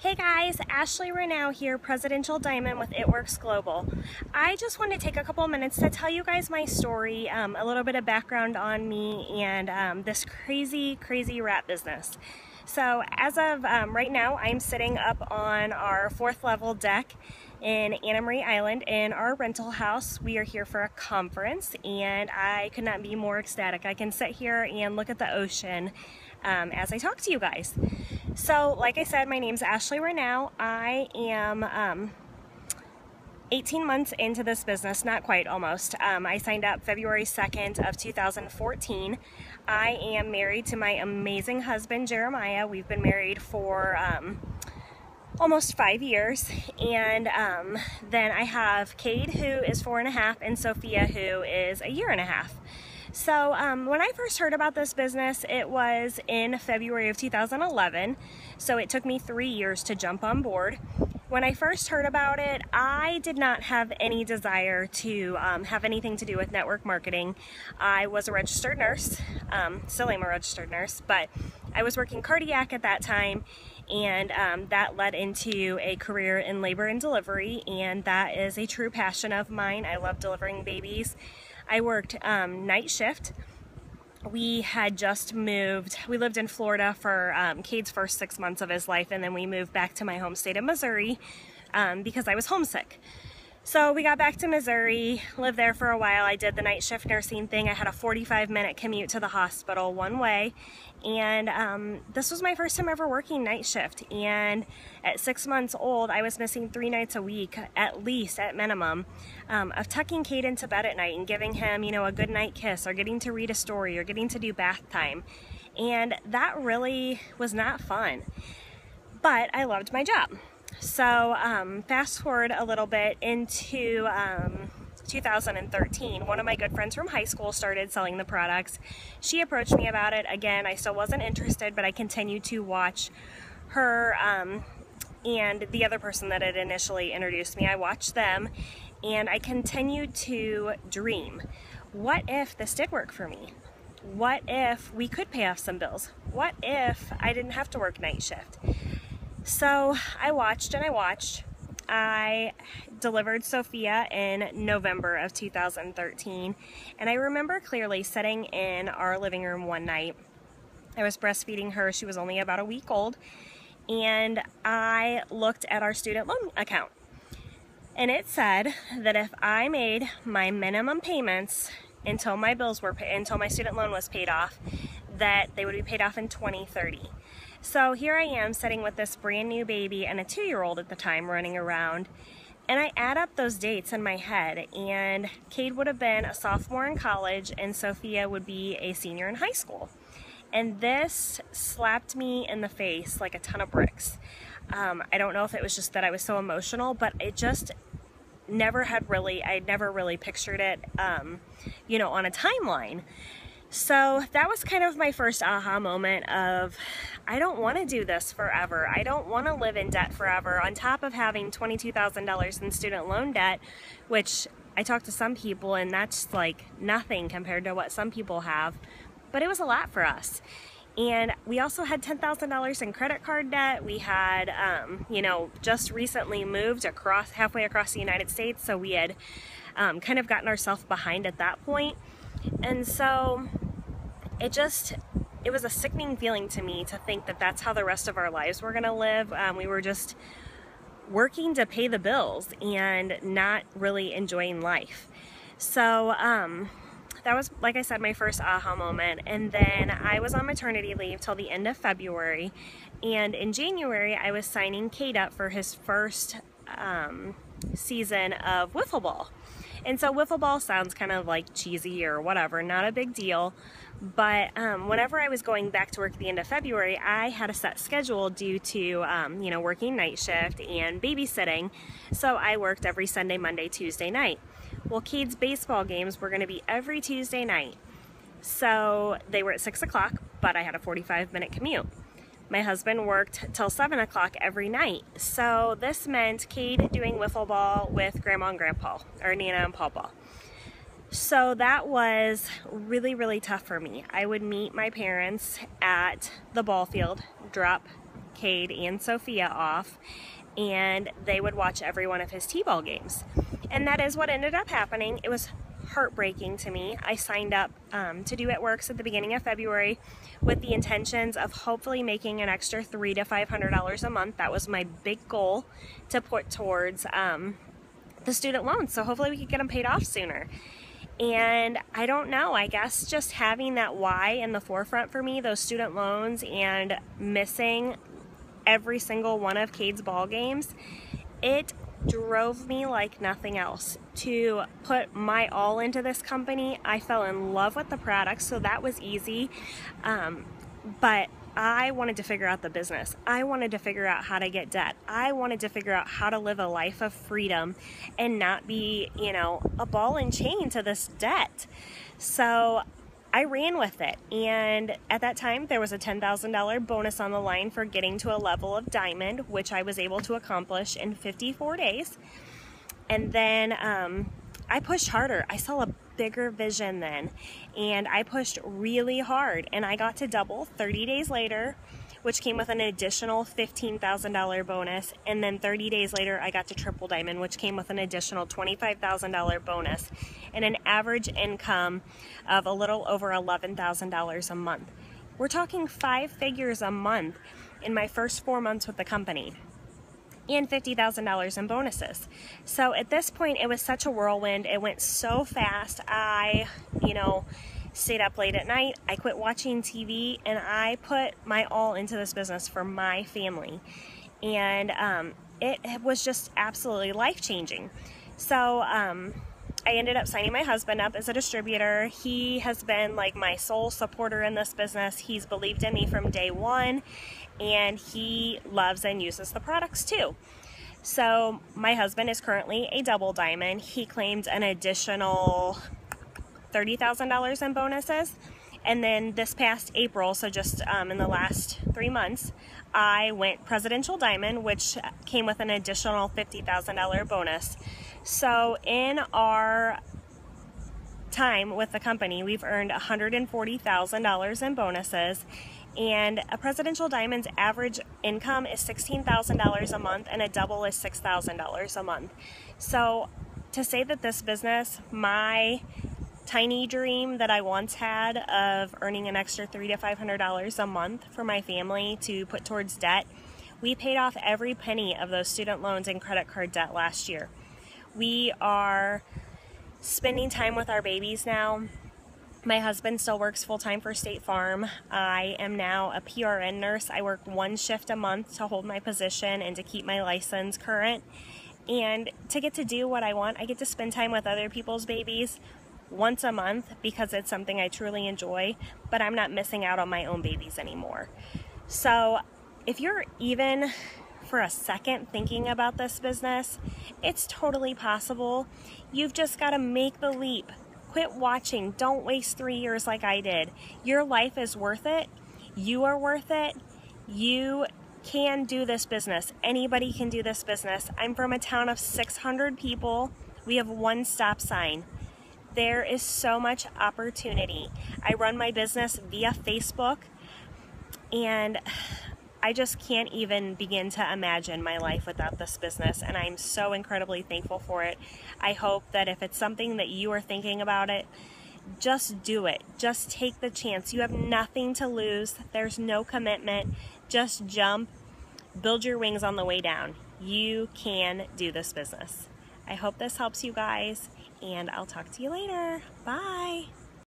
Hey guys, Ashley Ranow here, Presidential Diamond with It Works Global. I just wanted to take a couple minutes to tell you guys my story, a little bit of background on me and this crazy wrap business. So as of right now, I'm sitting up on our 4th level deck in Anna Marie Island in our rental house. We are here for a conference and I could not be more ecstatic. I can sit here and look at the ocean as I talk to you guys. So like I said, my name's Ashley Ranow. I am 18 months into this business, not quite, almost. I signed up February 2nd of 2014. I am married to my amazing husband, Jeremiah. We've been married for almost 5 years. And then I have Cade, who is 4.5, and Sophia, who is 1.5 years. So when I first heard about this business, it was in February of 2011. So it took me 3 years to jump on board. When I first heard about it, I did not have any desire to have anything to do with network marketing. I was a registered nurse, still am a registered nurse, but I was working cardiac at that time, and that led into a career in labor and delivery, and that is a true passion of mine. I love delivering babies. I worked night shift. We had just moved. We lived in Florida for Cade's first 6 months of his life, and then we moved back to my home state of Missouri because I was homesick. So we got back to Missouri, lived there for a while. I did the night shift nursing thing. I had a 45-minute commute to the hospital one way, and this was my first time ever working night shift. And at 6 months old, I was missing 3 nights a week, at least, at minimum, of tucking Cade into bed at night and giving him, you know, a good night kiss, or getting to read a story, or getting to do bath time. And that really was not fun, but I loved my job. So fast forward a little bit into 2013, one of my good friends from high school started selling the products. She approached me about it. Again, I still wasn't interested, but I continued to watch her and the other person that had initially introduced me. I watched them and I continued to dream. What if this did work for me? What if we could pay off some bills? What if I didn't have to work night shift? So I watched and I watched. I delivered Sophia in November of 2013, and I remember clearly sitting in our living room one night. I was breastfeeding her. She was only about a week old, and I looked at our student loan account, and it said that if I made my minimum payments until my until my student loan was paid off, that they would be paid off in 2030. So here I am sitting with this brand new baby and a 2-year-old at the time running around, and I add up those dates in my head, and Cade would have been a sophomore in college and Sophia would be a senior in high school. And this slapped me in the face like a ton of bricks. I don't know if it was just that I was so emotional, but it just I never really pictured it, you know, on a timeline. So that was kind of my first aha moment of, I don't want to do this forever. I don't want to live in debt forever, on top of having $22,000 in student loan debt, which I talked to some people and that's like nothing compared to what some people have, but it was a lot for us. And we also had $10,000 in credit card debt. We had, you know, just recently moved halfway across the United States, so we had kind of gotten ourselves behind at that point. And so it was a sickening feeling to me to think that that's how the rest of our lives were going to live. We were just working to pay the bills and not really enjoying life. So that was, like I said, my first aha moment. And then I was on maternity leave till the end of February. And in January, I was signing Cade up for his first season of wiffle ball. And so wiffle ball sounds kind of like cheesy or whatever, not a big deal. But whenever I was going back to work at the end of February, I had a set schedule due to, you know, working night shift and babysitting. So I worked every Sunday, Monday, Tuesday night. Well, Cade's baseball games were going to be every Tuesday night. So they were at 6 o'clock, but I had a 45-minute commute. My husband worked till 7 o'clock every night. So this meant Cade doing wiffle ball with Grandma and Grandpa, or Nana and Pawpaw. So that was really tough for me. I would meet my parents at the ball field, drop Cade and Sophia off, and they would watch every one of his t-ball games. And that is what ended up happening. It was heartbreaking to me. I signed up to do It Works at the beginning of February with the intentions of hopefully making an extra $300 to $500 a month. That was my big goal to put towards the student loans. So hopefully we could get them paid off sooner. And I don't know, I guess just having that why in the forefront for me, those student loans, and missing every single one of Cade's ball games, it drove me like nothing else to put my all into this company. I fell in love with the product, so that was easy. But I wanted to figure out the business. I wanted to figure out how to get debt. I wanted to figure out how to live a life of freedom and not be, you know, a ball and chain to this debt. So I ran with it, and at that time there was a $10,000 bonus on the line for getting to a level of diamond, which I was able to accomplish in 54 days. And then I pushed harder. I saw a bigger vision then, and I pushed really hard, and I got to double 30 days later, which came with an additional $15,000 bonus. And then 30 days later I got to triple diamond, which came with an additional $25,000 bonus and an average income of a little over $11,000 a month. We're talking 5 figures a month in my first 4 months with the company, and $50,000 in bonuses. So at this point it was such a whirlwind. It went so fast. I, stayed up late at night. I quit watching TV, and I put my all into this business for my family. And it was just absolutely life-changing. So I ended up signing my husband up as a distributor. He has been like my sole supporter in this business. He's believed in me from day one, and he loves and uses the products too. So my husband is currently a double diamond. He claimed an additional $30,000 in bonuses. And then this past April, so just in the last 3 months, I went Presidential Diamond, which came with an additional $50,000 bonus. So in our time with the company, we've earned $140,000 in bonuses, and a Presidential Diamond's average income is $16,000 a month, and a double is $6,000 a month. So to say that this business, my tiny dream that I once had of earning an extra $300 to $500 a month for my family to put towards debt, we paid off every penny of those student loans and credit card debt last year. We are spending time with our babies now. My husband still works full-time for State Farm. I am now a PRN nurse. I work 1 shift a month to hold my position and to keep my license current. And to get to do what I want, I get to spend time with other people's babies once a month because it's something I truly enjoy, but I'm not missing out on my own babies anymore. So if you're even for a second thinking about this business, it's totally possible. You've just got to make the leap. Quit watching. Don't waste 3 years like I did. Your life is worth it. You are worth it. You can do this business. Anybody can do this business. I'm from a town of 600 people. We have 1 stop sign. There is so much opportunity. I run my business via Facebook, and I just can't even begin to imagine my life without this business, and I'm so incredibly thankful for it. I hope that if it's something that you are thinking about it, just do it. Just take the chance. You have nothing to lose. There's no commitment. Just jump. Build your wings on the way down. You can do this business. I hope this helps you guys, and I'll talk to you later. Bye.